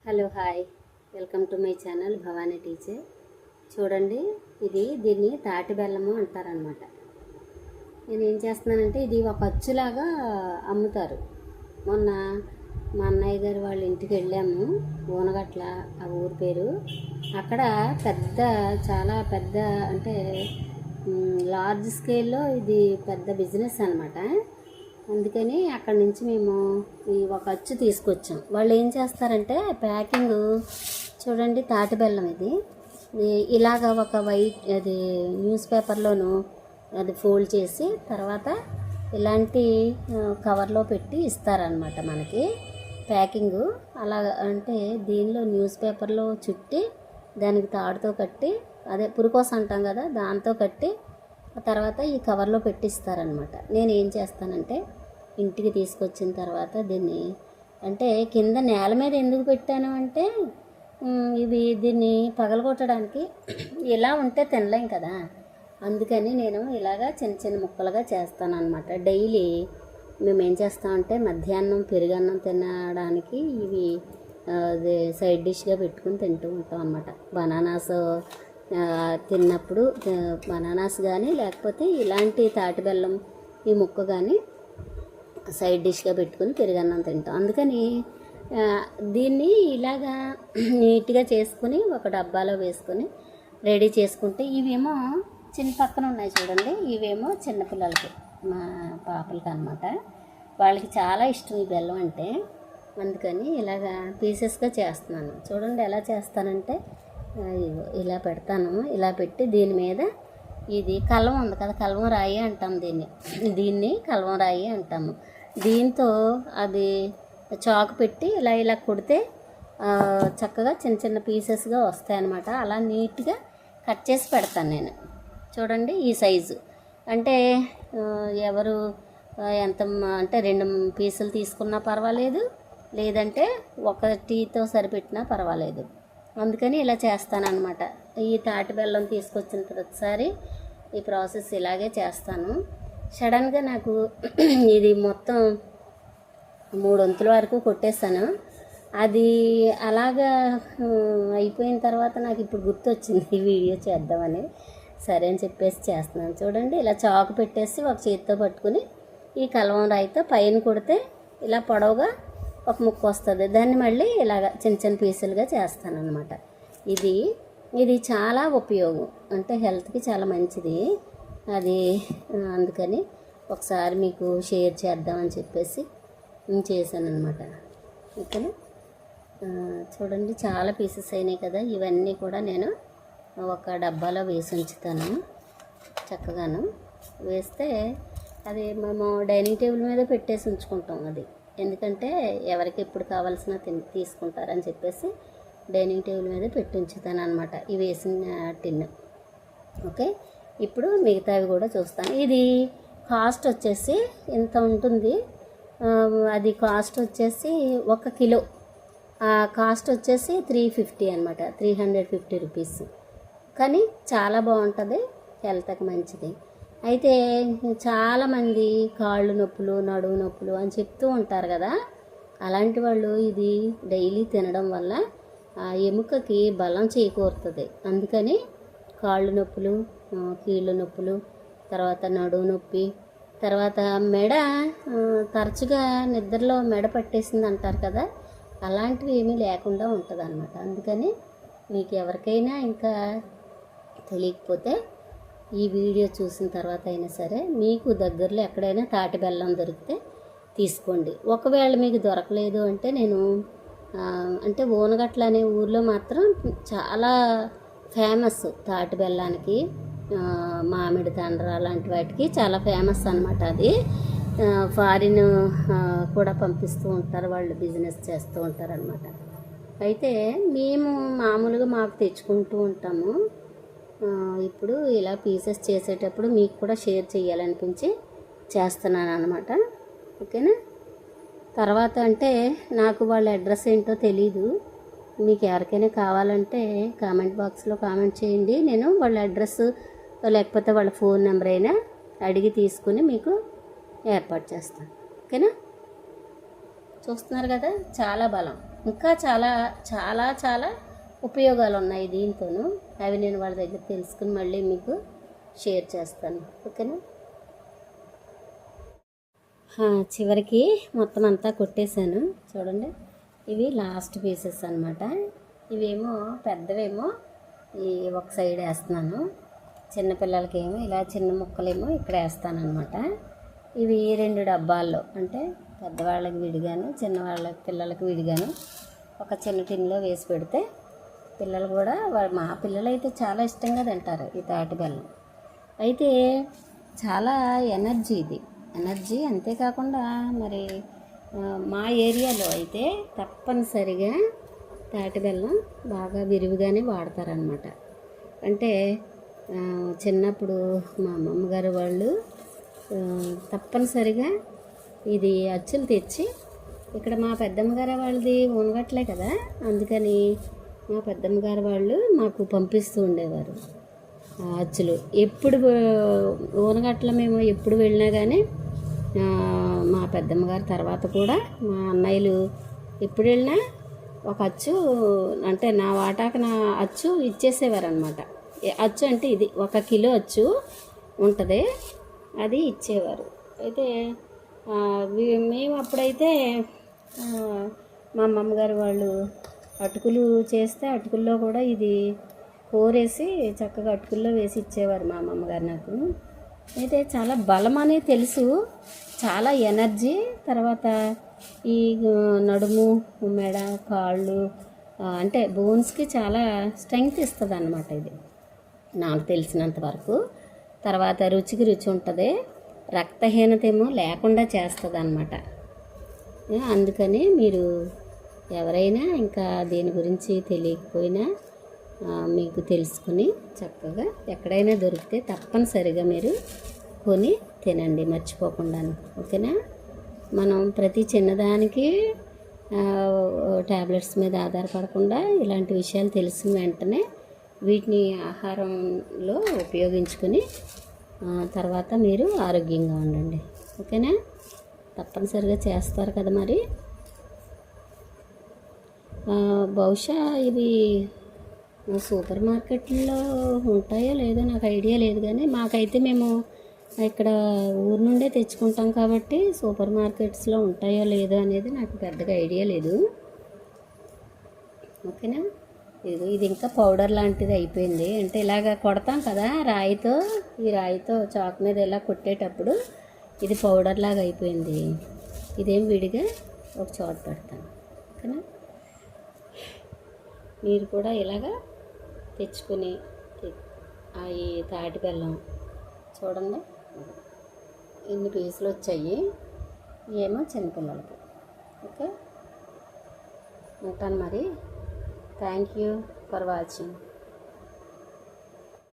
Hello hi, welcome to my channel Bhavani teacher. చూడండి, దీన్ని తాటి బెల్లము అంటారనమాట. నేను ఏం చేస్తున్నానంటే ఇది ఒక అచ్చులాగా అమ్ముతారు. మొన్న మా అన్నయ్య గారు వాళ్ళ ఇంటికి వెళ్ళాము, ఓనగట్ల ఆ ఊరి పేరు. అక్కడ చాలా పెద్ద అంటే లార్జ్ స్కేల్లో ఇది పెద్ద బిజినెస్ అనమాట. అందుకని అక్కడి నుంచి మేము ఈ ఒక అచ్చు తీసుకొచ్చాం. వాళ్ళు ఏం చేస్తారంటే ప్యాకింగ్ చూడండి, తాటి బెల్లం ఇలాగ ఒక అది న్యూస్ పేపర్లోను అది ఫోల్డ్ చేసి తర్వాత ఇలాంటి కవర్లో పెట్టి ఇస్తారనమాట మనకి ప్యాకింగు. అలా అంటే దీనిలో న్యూస్ పేపర్లో చుట్టి దానికి తాడుతో కట్టి, అదే పురుకోస అంటాం కదా, దాంతో కట్టి తర్వాత ఈ కవర్లో పెట్టిస్తారనమాట. నేను ఏం చేస్తానంటే ఇంటికి తీసుకొచ్చిన తర్వాత దీన్ని అంటే కింద నేల మీద ఎందుకు పెట్టాను అంటే దీన్ని పగలగొట్టడానికి ఇలా ఉంటే తినలేం కదా, అందుకని నేను ఇలాగా చిన్న చిన్న ముక్కలుగా చేస్తాను అనమాట. డైలీ మేము ఏం చేస్తామంటే మధ్యాహ్నం పెరుగన్నం తినడానికి ఇవి సైడ్ డిష్గా పెట్టుకుని తింటూ ఉంటాం అనమాట. బనానాస్ తిన్నప్పుడు బనానాస్ కానీ లేకపోతే ఇలాంటి తాటి బెల్లం ఈ ముక్క కానీ సైడ్ డిష్గా పెట్టుకుని పెరుగన్నం తింటాం. అందుకని దీన్ని ఇలాగా నీట్గా చేసుకుని ఒక డబ్బాలో వేసుకొని రెడీ చేసుకుంటే, ఇవేమో పక్కన ఉన్నాయి చూడండి, ఇవేమో చిన్నపిల్లలకి, మా పాపలకి అనమాట. వాళ్ళకి చాలా ఇష్టం ఈ బెల్లం అంటే, అందుకని ఇలాగా పీసెస్గా చేస్తున్నాను. చూడండి ఎలా చేస్తానంటే ఇలా పెడతాను. ఇలా పెట్టి దీని మీద ఇది కల్వం ఉంది కదా, కల్వం రాయి అంటాం దీన్ని కల్వం రాయి అంటాము. దీంతో అది చాకు పెట్టి ఇలా కొడితే చక్కగా చిన్న చిన్న పీసెస్గా వస్తాయన్నమాట. అలా నీట్గా కట్ చేసి పెడతాను నేను. చూడండి ఈ సైజు అంటే ఎవరు ఎంత అంటే 2 పీసులు తీసుకున్నా పర్వాలేదు, లేదంటే ఒకటితో సరిపెట్టినా పర్వాలేదు. అందుకని ఇలా చేస్తానన్నమాట. ఈ తాటి బెల్లం తీసుకొచ్చిన ప్రతిసారి ఈ ప్రాసెస్ ఇలాగే చేస్తాను. సడన్గా నాకు ఇది మొత్తం 3 వంతుల వరకు కొట్టేస్తాను. అది అలాగా అయిపోయిన తర్వాత నాకు ఇప్పుడు గుర్తొచ్చింది ఈ వీడియో చేద్దామని. సరే అని చెప్పేసి చేస్తున్నాను. చూడండి ఇలా చాకు పెట్టేసి ఒక చేతితో పట్టుకుని ఈ కలవం రాయితో పైన కొడితే ఇలా పొడవుగా ఒక ముక్క వస్తుంది. దాన్ని మళ్ళీ ఇలాగ చిన్న చిన్న పీసులుగా చేస్తాను అనమాట. ఇది చాలా ఉపయోగం, అంటే హెల్త్కి చాలా మంచిది అది. అందుకని ఒకసారి మీకు షేర్ చేద్దామని చెప్పేసి చేశాను అనమాట. ఓకేనా, చూడండి చాలా పీసెస్ అయినాయి కదా. ఇవన్నీ కూడా నేను ఒక డబ్బాలో వేసి ఉంచుతాను. చక్కగాను వేస్తే అది మేము డైనింగ్ టేబుల్ మీద పెట్టేసి ఉంచుకుంటాం. అది ఎందుకంటే ఎవరికి ఎప్పుడు కావాల్సిన తీసుకుంటారని చెప్పేసి డైనింగ్ టేబుల్ మీద పెట్టి ఉంచుతాను అనమాట ఈ వేసిన టిన్. ఓకే, ఇప్పుడు మిగతావి కూడా చూస్తాను. ఇది కాస్ట్ వచ్చేసి ఇంత ఉంటుంది. అది కాస్ట్ వచ్చేసి 1 కిలో కాస్ట్ వచ్చేసి 350 అనమాట, 350 రూపీస్. కానీ చాలా బాగుంటుంది, హెల్త్కి మంచిది. అయితే చాలామంది కాళ్ళు నొప్పులు, నడుము నొప్పులు అని చెప్తూ ఉంటారు కదా. అలాంటి వాళ్ళు ఇది డైలీ తినడం వల్ల ఆ ఎముకకి బలం చేకూరుతుంది. అందుకని కాళ్ళు నొప్పులు, కీళ్ళు నొప్పులు, తర్వాత నడుము నొప్పి, తర్వాత మెడ తరచుగా నిద్రలో మెడ పట్టేసింది అంటారు కదా, అలాంటివి ఏమీ లేకుండా ఉంటుంది అన్నమాట. అందుకని మీకు ఎవరికైనా ఇంకా తెలియకపోతే ఈ వీడియో చూసిన తర్వాత అయినా సరే మీకు దగ్గరలో ఎక్కడైనా తాటి బెల్లం దొరికితే తీసుకోండి. ఒకవేళ మీకు దొరకలేదు అంటే నేను అంటే ఓనగట్ల అనే ఊర్లో మాత్రం చాలా ఫేమస్ తాటి బెల్లానికి, మామిడి తండ్ర అలాంటి వాటికి చాలా ఫేమస్ అనమాట. అది ఫారిన్ కూడా పంపిస్తూ ఉంటారు, వాళ్ళు బిజినెస్ చేస్తూ ఉంటారు అనమాట. అయితే మేము మామూలుగా మాకు తెచ్చుకుంటూ ఉంటాము. ఇప్పుడు ఇలా పీసెస్ చేసేటప్పుడు మీకు కూడా షేర్ చేయాలనిపించి చేస్తున్నాను అనమాట. ఓకేనా, తర్వాత అంటే నాకు వాళ్ళ అడ్రస్ ఏంటో తెలీదు. మీకు ఎవరికైనా కావాలంటే కామెంట్ బాక్స్లో కామెంట్ చేయండి. నేను వాళ్ళ అడ్రస్ లేకపోతే వాళ్ళ ఫోన్ నెంబర్ అయినా అడిగి తీసుకుని మీకు ఏర్పాటు చేస్తాను. ఓకేనా, చూస్తున్నారు కదా, చాలా బలం. ఇంకా చాలా చాలా చాలా ఉపయోగాలు ఉన్నాయి దీంతోనూ. అవి నేను వాళ్ళ దగ్గర తెలుసుకుని మళ్ళీ మీకు షేర్ చేస్తాను. ఓకేనా. చివరికి మొత్తం అంతా కొట్టేశాను. చూడండి, ఇవి లాస్ట్ పీసెస్ అనమాట. ఇవేమో పెద్దవేమో ఈ ఒక సైడ్ వేస్తున్నాను, చిన్నపిల్లలకి ఏమో ఇలా చిన్న ముక్కలేమో ఇక్కడ వేస్తాను అనమాట. ఇవి 2 డబ్బాల్లో, అంటే పెద్దవాళ్ళకి విడిగాను, పిల్లలకి విడిగాను ఒక చిన్న టిన్లో వేసి పెడితే పిల్లలు కూడా మా పిల్లలు అయితే చాలా ఇష్టంగా తింటారు ఈ తాటి బెల్లం. అయితే చాలా ఎనర్జీ, ఇది ఎనర్జీ. అంతేకాకుండా మరి మా ఏరియాలో అయితే తప్పనిసరిగా తాటి బెల్లం బాగా విరివిగానే వాడతారనమాట. అంటే చిన్నప్పుడు మా అమ్మమ్మ గారు వాళ్ళు తప్పనిసరిగా ఇది అచ్చులు తెచ్చి, ఇక్కడ మా పెద్దమ్మ గారు వాళ్ళది ఊనగట్లే కదా, అందుకని మా పెద్దమ్మ గారు వాళ్ళు మాకు పంపిస్తూ ఉండేవారు అచ్చులు. ఎప్పుడు ఊనగట్ల మేము ఎప్పుడు వెళ్ళినా కానీ మా పెద్దమ్మ గారు తర్వాత కూడా మా అన్నయ్యలు ఎప్పుడు వెళ్ళినా ఒక అచ్చు, అంటే నా వాటాకు నా అచ్చు ఇచ్చేసేవారు అనమాట. అచ్చు అంటే ఇది 1 కిలో అచ్చు ఉంటుంది, అది ఇచ్చేవారు. అయితే మేము అప్పుడైతే మా అమ్మమ్మగారు వాళ్ళు అటుకులు చేస్తే అటుకుల్లో కూడా ఇది కోరేసి చక్కగా అటుకుల్లో వేసి ఇచ్చేవారు మా అమ్మమ్మగారు నాకు. అయితే చాలా బలం అనేది తెలుసు, చాలా ఎనర్జీ. తర్వాత ఈ నడుము, మెడ, కాళ్ళు, అంటే బోన్స్కి చాలా స్ట్రెంగ్త్ ఇస్తుంది అన్నమాట ఇది నాకు తెలిసినంత వరకు. తర్వాత రుచికి రుచి ఉంటుంది, రక్తహీనత ఏమో లేకుండా చేస్తుంది అన్నమాట. అందుకని మీరు ఎవరైనా ఇంకా దీని గురించి తెలియకపోయినా మీకు తెలుసుకుని చక్కగా ఎక్కడైనా దొరికితే తప్పనిసరిగా మీరు కొని తినండి, మర్చిపోకుండాను. ఓకేనా. మనం ప్రతి చిన్నదానికి ట్యాబ్లెట్స్ మీద ఆధారపడకుండా ఇలాంటి విషయాలు తెలిసిన వెంటనే వీటిని ఆహారంలో ఉపయోగించుకొని తర్వాత మీరు ఆరోగ్యంగా ఉండండి. ఓకేనా. తప్పనిసరిగా చేస్తారు కదా మరి. బహుశా ఇవి సూపర్ మార్కెట్లో ఉంటాయో లేదో నాకు ఐడియా లేదు, కానీ మాకైతే మేము ఇక్కడ ఊరు నుండే తెచ్చుకుంటాం కాబట్టి సూపర్ మార్కెట్స్లో ఉంటాయో లేదో అనేది నాకు పెద్దగా ఐడియా లేదు. ఓకేనా. ఇది ఇంకా పౌడర్ లాంటిది అయిపోయింది. అంటే ఇలాగ కొడతాం కదా రాయితో, ఈ రాయితో చాక్ మీద ఇలా కొట్టేటప్పుడు ఇది పౌడర్ లాగా అయిపోయింది. ఇదేం విడిగా ఒక చోట పెడతాను. ఓకేనా. మీరు కూడా ఇలాగా తెచ్చుకుని ఈ తాటి బెల్లం చూడండి ఇన్ని పీసులు వచ్చాయి, ఏమో చిన్నపిల్లలకి. ఓకే, ఉంటాను మరి. Thank you for watching.